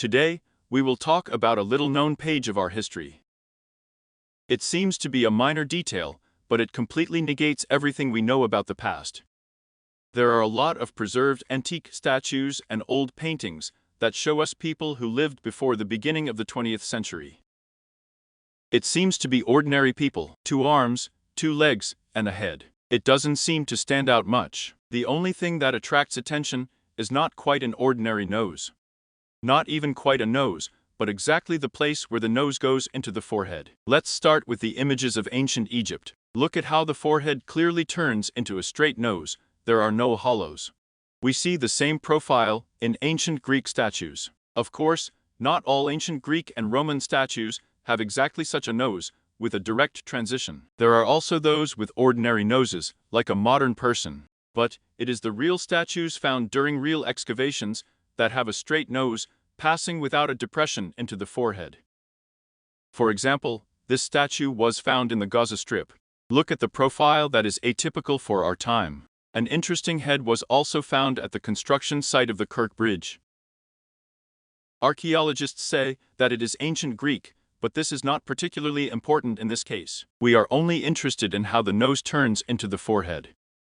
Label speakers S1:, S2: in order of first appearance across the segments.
S1: Today, we will talk about a little-known page of our history. It seems to be a minor detail, but it completely negates everything we know about the past. There are a lot of preserved antique statues and old paintings that show us people who lived before the beginning of the 20th century. It seems to be ordinary people, 2 arms, 2 legs, and a head. It doesn't seem to stand out much. The only thing that attracts attention is not quite an ordinary nose. Not even quite a nose, but exactly the place where the nose goes into the forehead. Let's start with the images of ancient Egypt. Look at how the forehead clearly turns into a straight nose. There are no hollows. We see the same profile in ancient Greek statues. Of course, not all ancient Greek and Roman statues have exactly such a nose, with a direct transition. There are also those with ordinary noses, like a modern person. But it is the real statues found during real excavations that have a straight nose, passing without a depression into the forehead. For example, this statue was found in the Gaza Strip. Look at the profile that is atypical for our time. An interesting head was also found at the construction site of the Kirk Bridge. Archaeologists say that it is ancient Greek, but this is not particularly important in this case. We are only interested in how the nose turns into the forehead.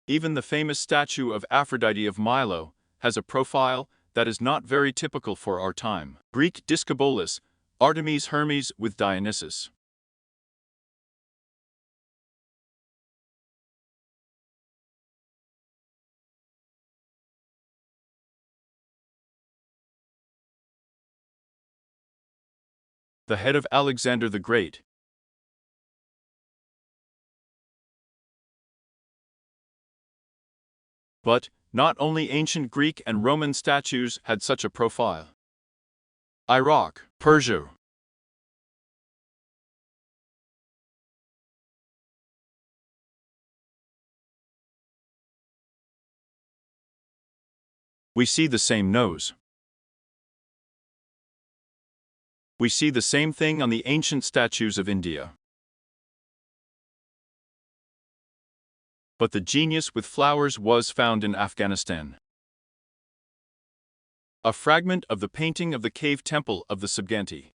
S1: Even the famous statue of Aphrodite of Milo has a profile that is not very typical for our time. Greek Discobolus, Artemis Hermes with Dionysus. The head of Alexander the Great. But not only ancient Greek and Roman statues had such a profile. Iraq, Persia. We see the same nose. We see the same thing on the ancient statues of India. But the genius with flowers was found in Afghanistan. A fragment of the painting of the cave temple of the Subganti.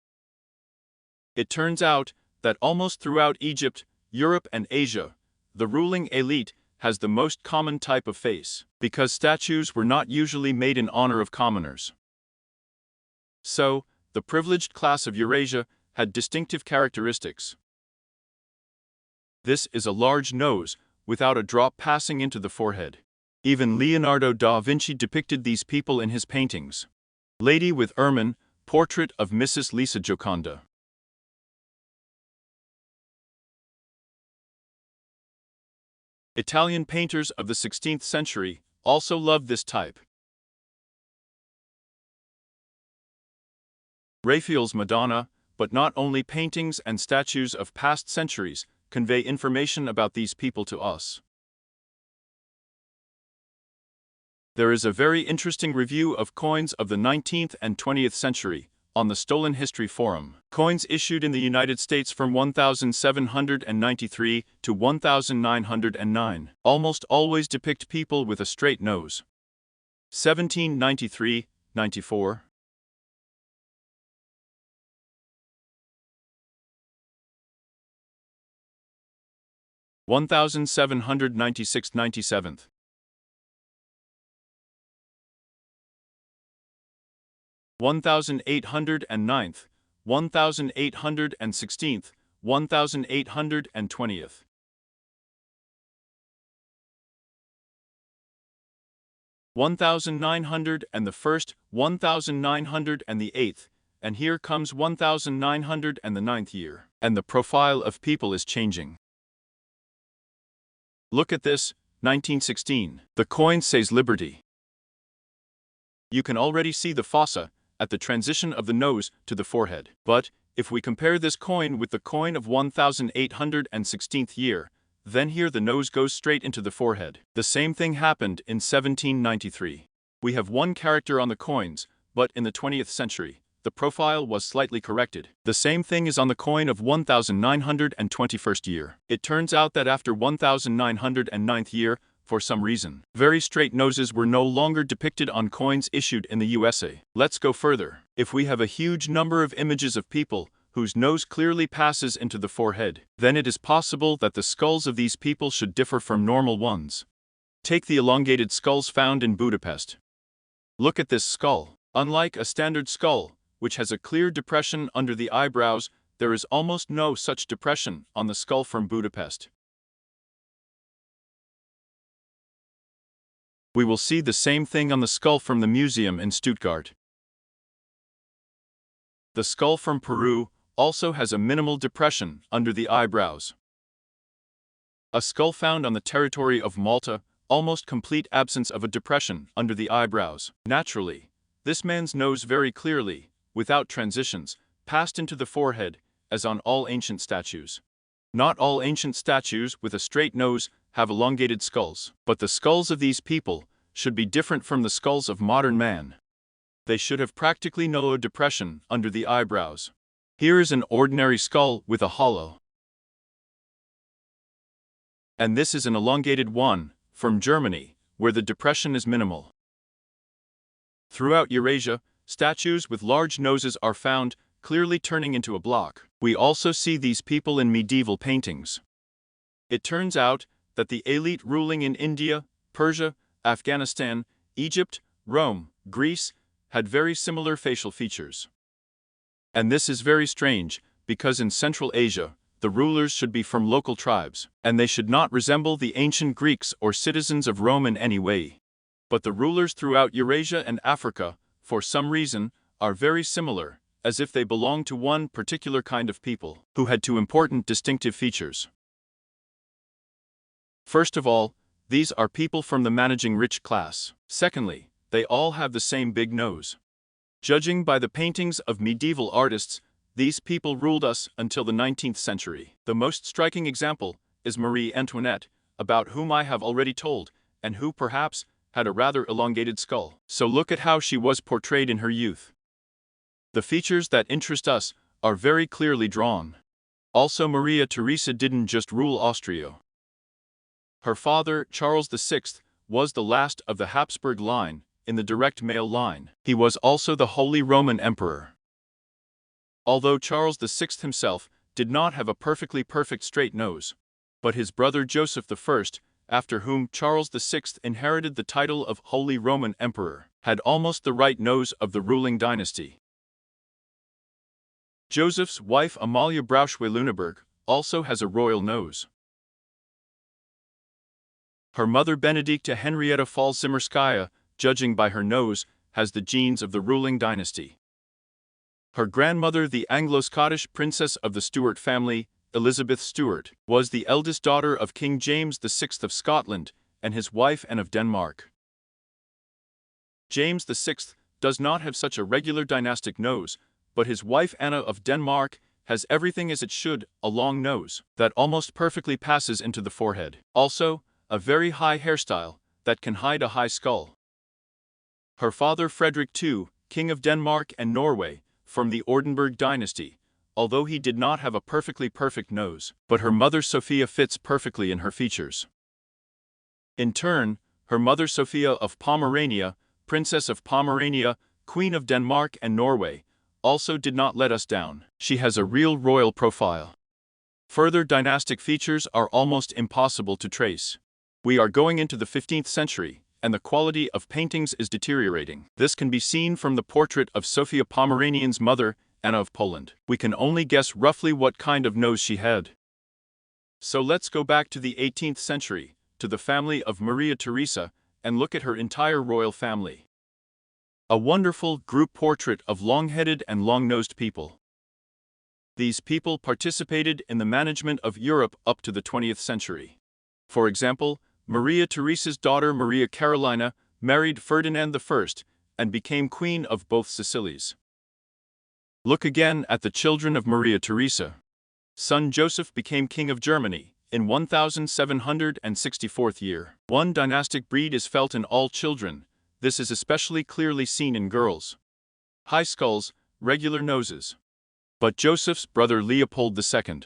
S1: It turns out that almost throughout Egypt, Europe and Asia, the ruling elite has the most common type of face, because statues were not usually made in honor of commoners. So, the privileged class of Eurasia had distinctive characteristics. This is a large nose, without a drop passing into the forehead. Even Leonardo da Vinci depicted these people in his paintings. Lady with Ermine, portrait of Mrs. Lisa Gioconda. Italian painters of the 16th century also loved this type. Raphael's Madonna, but not only paintings and statues of past centuries convey information about these people to us. There is a very interesting review of coins of the 19th and 20th century on the Stolen History Forum. Coins issued in the United States from 1793 to 1909 almost always depict people with a straight nose. 1793-94. One 1796-97. 1809, 1816, 1820. 1900 and the first, 1900 and the eighth, and here comes 1900 and the ninth year. And the profile of people is changing. Look at this, 1916. The coin says liberty. You can already see the fossa at the transition of the nose to the forehead. But if we compare this coin with the coin of 1816th year, then here the nose goes straight into the forehead. The same thing happened in 1793. We have one character on the coins, but in the 20th century, the profile was slightly corrected. The same thing is on the coin of 1921st year. It turns out that after 1909th year, for some reason. Very straight noses were no longer depicted on coins issued in the USA. Let's go further. If we have a huge number of images of people whose nose clearly passes into the forehead, then it is possible that the skulls of these people should differ from normal ones. Take the elongated skulls found in Budapest. Look at this skull. Unlike a standard skull, which has a clear depression under the eyebrows, there is almost no such depression on the skull from Budapest. We will see the same thing on the skull from the museum in Stuttgart. The skull from Peru also has a minimal depression under the eyebrows. A skull found on the territory of Malta, almost complete absence of a depression under the eyebrows. Naturally, this man's nose very clearly, without transitions, passed into the forehead, as on all ancient statues. Not all ancient statues with a straight nose have elongated skulls, but the skulls of these people should be different from the skulls of modern man. They should have practically no depression under the eyebrows. Here is an ordinary skull with a hollow. And this is an elongated one, from Germany, where the depression is minimal. Throughout Eurasia, statues with large noses are found, clearly turning into a block. We also see these people in medieval paintings. It turns out that the elite ruling in India, Persia, Afghanistan, Egypt, Rome, Greece, had very similar facial features. And this is very strange, because in Central Asia, the rulers should be from local tribes, and they should not resemble the ancient Greeks or citizens of Rome in any way. But the rulers throughout Eurasia and Africa, for some reason, are very similar, as if they belong to one particular kind of people, who had two important distinctive features. First of all, these are people from the managing rich class. Secondly, they all have the same big nose. Judging by the paintings of medieval artists, these people ruled us until the 19th century. The most striking example is Marie Antoinette, about whom I have already told, and who perhaps had a rather elongated skull. So look at how she was portrayed in her youth. The features that interest us are very clearly drawn. Also, Maria Theresa didn't just rule Austria. Her father, Charles VI, was the last of the Habsburg line, in the direct male line. He was also the Holy Roman Emperor. Although Charles VI himself did not have a perfectly perfect straight nose, but his brother Joseph I, after whom Charles VI inherited the title of Holy Roman Emperor, had almost the right nose of the ruling dynasty. Joseph's wife Amalia Braunschweig-Lüneburg also has a royal nose. Her mother Benedikta Henrietta Falls-Zimmerskaya, judging by her nose, has the genes of the ruling dynasty. Her grandmother, the Anglo-Scottish princess of the Stuart family, Elizabeth Stuart, was the eldest daughter of King James VI of Scotland and his wife Anne of Denmark. James VI does not have such a regular dynastic nose, but his wife Anna of Denmark has everything as it should, a long nose that almost perfectly passes into the forehead. Also, a very high hairstyle that can hide a high skull. Her father Frederick II, King of Denmark and Norway, from the Oldenburg dynasty, although he did not have a perfectly perfect nose, but her mother Sophia fits perfectly in her features. In turn, her mother Sophia of Pomerania, Princess of Pomerania, Queen of Denmark and Norway, also did not let us down. She has a real royal profile. Further dynastic features are almost impossible to trace. We are going into the 15th century, and the quality of paintings is deteriorating. This can be seen from the portrait of Sophia Pomeranian's mother, Anna of Poland. We can only guess roughly what kind of nose she had. So let's go back to the 18th century, to the family of Maria Theresa, and look at her entire royal family. A wonderful group portrait of long-headed and long-nosed people. These people participated in the management of Europe up to the 20th century. For example, Maria Theresa's daughter Maria Carolina married Ferdinand I and became queen of both Sicilies. Look again at the children of Maria Theresa. Son Joseph became king of Germany in 1764 year. One dynastic breed is felt in all children. This is especially clearly seen in girls. High skulls, regular noses. But Joseph's brother Leopold II.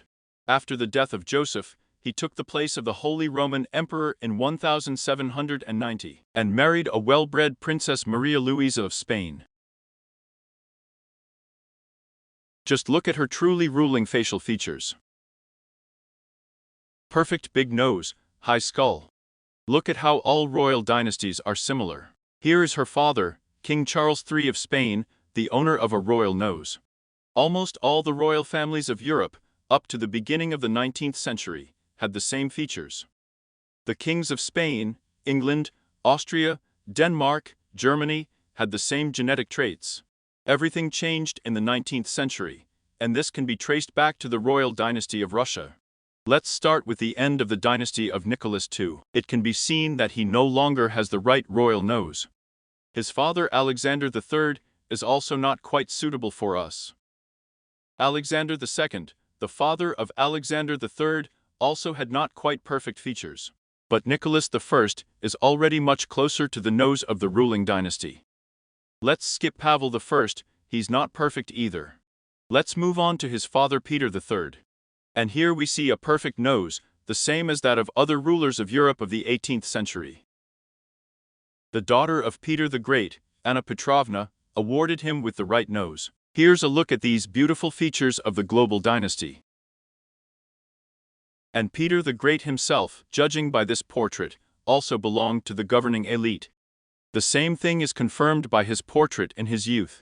S1: After the death of Joseph, he took the place of the Holy Roman Emperor in 1790 and married a well-bred Princess Maria Louisa of Spain. Just look at her truly ruling facial features. Perfect big nose, high skull. Look at how all royal dynasties are similar. Here is her father, King Charles III of Spain, the owner of a royal nose. Almost all the royal families of Europe, up to the beginning of the 19th century, had the same features. The kings of Spain, England, Austria, Denmark, Germany, had the same genetic traits. Everything changed in the 19th century, and this can be traced back to the royal dynasty of Russia. Let's start with the end of the dynasty of Nicholas II. It can be seen that he no longer has the right royal nose. His father Alexander III is also not quite suitable for us. Alexander II, the father of Alexander III, also had not quite perfect features. But Nicholas I is already much closer to the nose of the ruling dynasty. Let's skip Pavel I, he's not perfect either. Let's move on to his father Peter III. And here we see a perfect nose, the same as that of other rulers of Europe of the 18th century. The daughter of Peter the Great, Anna Petrovna, awarded him with the right nose. Here's a look at these beautiful features of the global dynasty. And Peter the Great himself, judging by this portrait, also belonged to the governing elite. The same thing is confirmed by his portrait in his youth.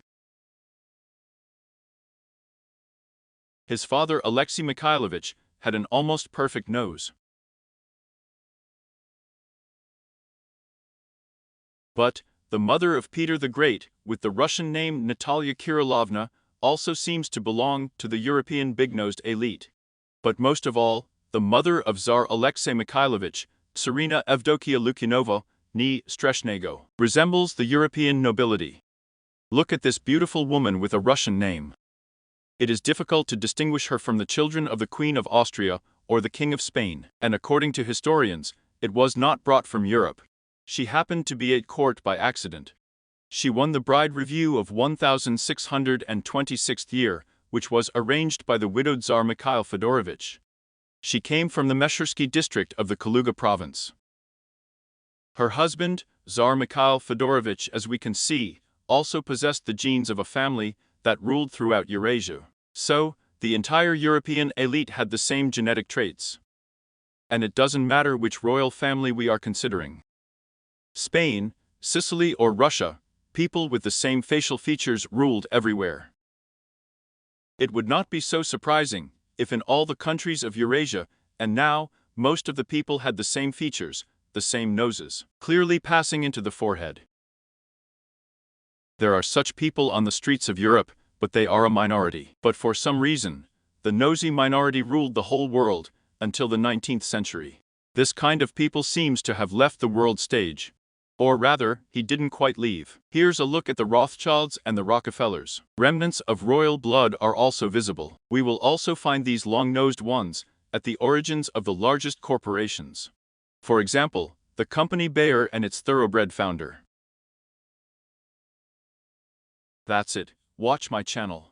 S1: His father Alexei Mikhailovich had an almost perfect nose. But the mother of Peter the Great, with the Russian name Natalia Kirillovna, also seems to belong to the European big-nosed elite. But most of all, the mother of Tsar Alexei Mikhailovich, Tsarina Evdokia Lukyanova, née Streshnego, resembles the European nobility. Look at this beautiful woman with a Russian name. It is difficult to distinguish her from the children of the Queen of Austria or the King of Spain, and according to historians, it was not brought from Europe. She happened to be at court by accident. She won the bride review of 1626th year, which was arranged by the widowed Tsar Mikhail Fedorovich. She came from the Meshersky district of the Kaluga province. Her husband, Tsar Mikhail Fedorovich, as we can see, also possessed the genes of a family that ruled throughout Eurasia. So, the entire European elite had the same genetic traits. And it doesn't matter which royal family we are considering. Spain, Sicily or Russia, people with the same facial features ruled everywhere. It would not be so surprising if in all the countries of Eurasia, and now, most of the people had the same features, the same noses, clearly passing into the forehead. There are such people on the streets of Europe, but they are a minority. But for some reason, the nosy minority ruled the whole world until the 19th century. This kind of people seems to have left the world stage. Or rather, he didn't quite leave. Here's a look at the Rothschilds and the Rockefellers. Remnants of royal blood are also visible. We will also find these long-nosed ones at the origins of the largest corporations. For example, the company Bayer and its thoroughbred founder. That's it. Watch my channel.